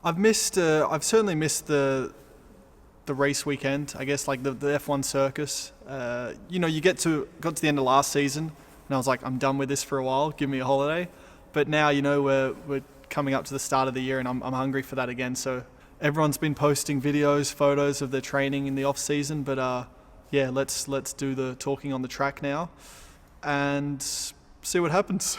I've certainly missed the race weekend. I guess like the F1 circus. You got to the end of last season, and I was like, I'm done with this for a while. Give me a holiday. But now we're coming up to the start of the year, and I'm hungry for that again. So everyone's been posting videos, photos of their training in the off season. But yeah, let's do the talking on the track now, and see what happens.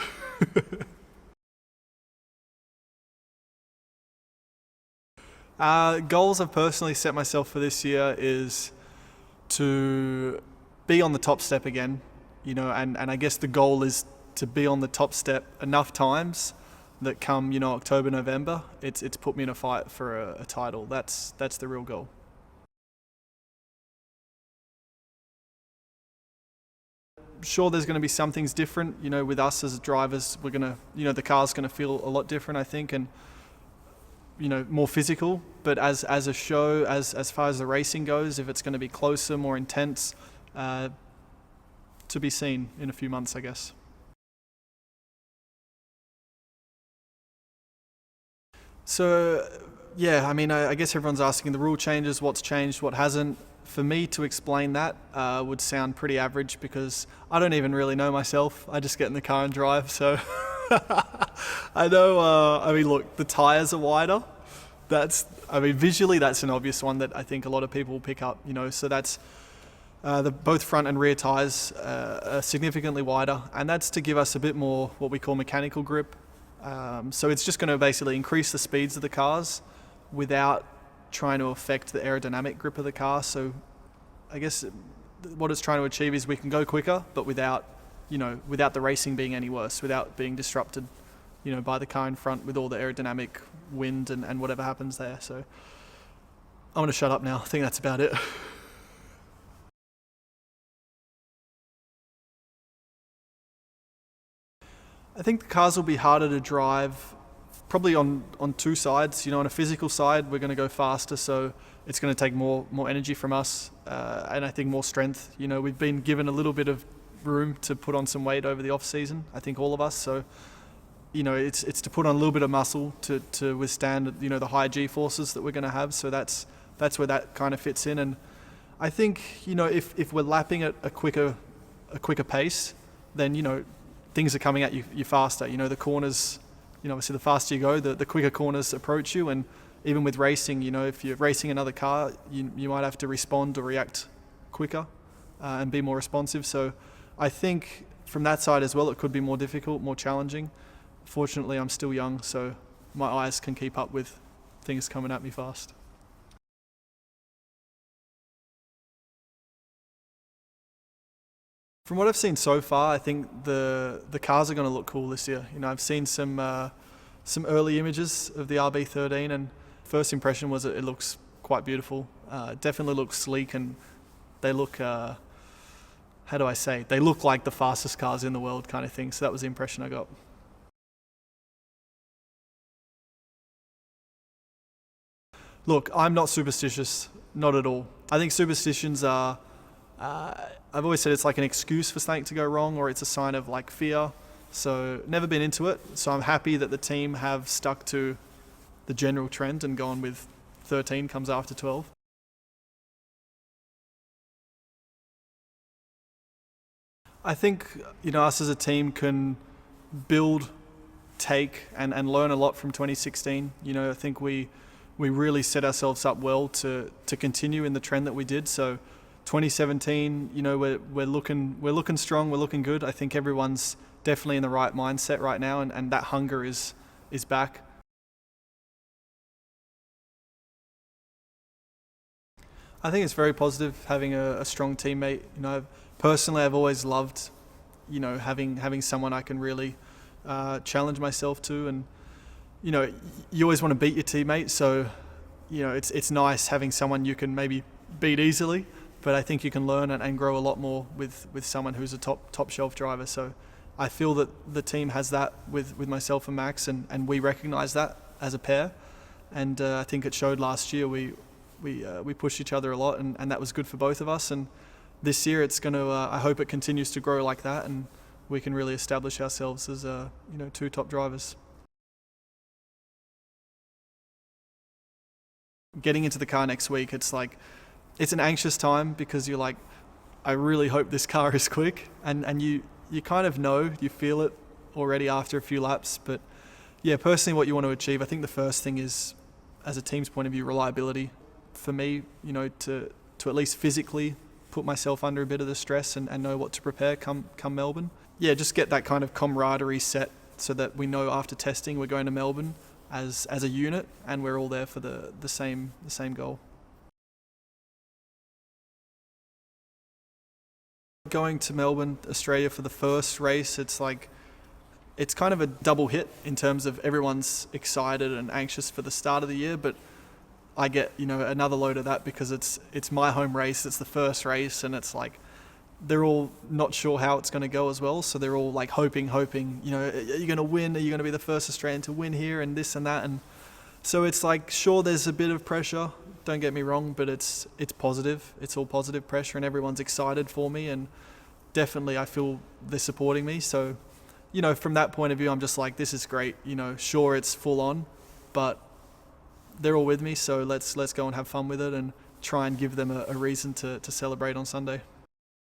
Goals I've personally set myself for this year is to be on the top step again, and I guess the goal is to be on the top step enough times that come, October, November, it's put me in a fight for a title. That's the real goal. Sure, there's going to be some things different, with us as drivers. We're going to, the car's going to feel a lot different, I think, and more physical. But as a show, as far as the racing goes, if it's going to be closer, more intense, to be seen in a few months, I guess. So yeah, I mean, I guess everyone's asking the rule changes, what's changed, what hasn't. For me to explain that would sound pretty average because I don't even really know myself. I just get in the car and drive. So I know. I mean, look, the tires are wider. Visually, that's an obvious one that I think a lot of people will pick up. So that's the both front and rear tires are significantly wider, and that's to give us a bit more what we call mechanical grip. So it's just going to basically increase the speeds of the cars without trying to affect the aerodynamic grip of the car. So I guess what it's trying to achieve is we can go quicker, but without the racing being any worse, without being disrupted, by the car in front with all the aerodynamic wind and whatever happens there. So I'm going to shut up now. I think that's about it. I think the cars will be harder to drive probably on two sides. On a physical side, we're going to go faster, so it's going to take more energy from us, and I think more strength. We've been given a little bit of room to put on some weight over the off season. I think all of us. So it's to put on a little bit of muscle to withstand the high G forces that we're going to have. So that's where that kind of fits in. And I think if we're lapping at a quicker pace, then things are coming at you faster. The corners. Obviously the faster you go, the quicker corners approach you. And even with racing, if you're racing another car, you might have to respond or react quicker and be more responsive. So I think from that side as well, it could be more difficult, more challenging. Fortunately, I'm still young, so my eyes can keep up with things coming at me fast. From what I've seen so far, I think the cars are going to look cool this year. I've seen some early images of the RB13, and first impression was it looks quite beautiful. Definitely looks sleek, and they look how do I say? They look like the fastest cars in the world, kind of thing. So that was the impression I got. Look, I'm not superstitious, not at all. I think superstitions are. I've always said it's like an excuse for something to go wrong, or it's a sign of like fear. So never been into it. So I'm happy that the team have stuck to the general trend and gone with 13 comes after 12. I think us as a team can build, take, and learn a lot from 2016. I think we really set ourselves up well to continue in the trend that we did. So 2017, we're looking strong, we're looking good. I think everyone's definitely in the right mindset right now, and that hunger is back. I think it's very positive having a strong teammate. Personally, I've always loved, having someone I can really challenge myself to, and you always want to beat your teammate. So, it's nice having someone you can maybe beat easily, but I think you can learn and grow a lot more with someone who's a top shelf driver. So I feel that the team has that with myself and Max, and we recognise that as a pair. And I think it showed last year. We pushed each other a lot, and that was good for both of us. And this year it's going to. I hope it continues to grow like that, and we can really establish ourselves as two top drivers. getting into the car next week, it's like, it's an anxious time because you're like, I really hope this car is quick, and you kind of know, you feel it already after a few laps. But yeah, personally what you want to achieve, I think the first thing is, as a team's point of view, reliability. For me, to at least physically put myself under a bit of the stress and know what to prepare come Melbourne. Yeah, just get that kind of camaraderie set so that we know after testing we're going to Melbourne as a unit and we're all there for the same goal. Going to Melbourne, Australia for the first race, it's kind of a double hit in terms of everyone's excited and anxious for the start of the year, but I get, another load of that because it's my home race, it's the first race, and it's like they're all not sure how it's going to go as well, so they're all like hoping, are you going to win? Are you going to be the first Australian to win here and this and that? And so it's like, sure, there's a bit of pressure, don't get me wrong, but it's positive. It's all positive pressure and everyone's excited for me, and definitely I feel they're supporting me. So, from that point of view, I'm just like, this is great. Sure, it's full on, but they're all with me, so let's go and have fun with it and try and give them a reason to celebrate on Sunday.